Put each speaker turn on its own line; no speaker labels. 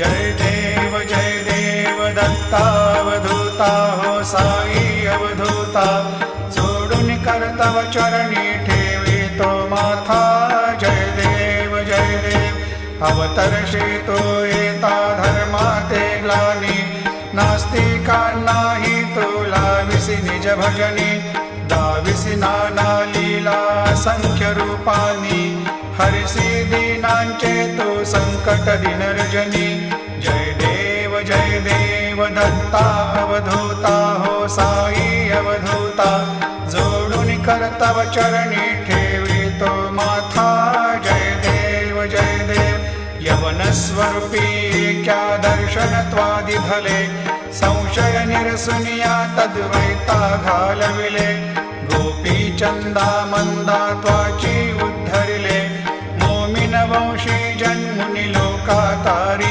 जय देव दत्तावधूता हो साई अवधूता जोडून करतव चरणी ठेवितो माथा जय देव अवतरशी तो येता धर्माते ग्लानी नास्तिकांनाही तुला विसी निज भजनी दाविसी नाना लीला संख्य रूपानी हरिसी दीनांचे तू संकट दिनर्जनी जय देव दत्ता अवधूता हो साई अवधूता जोडून करतव चरणी ठेवितो माथा जय देव यवन स्वरूपी क्या दर्शन त्वादि भले संशय निरसुनिया तद्वैता घालविले गोपी चंदा मंदा त्वाची उद्धरिले मोमिन वंशी जन्मुनी लोका तारी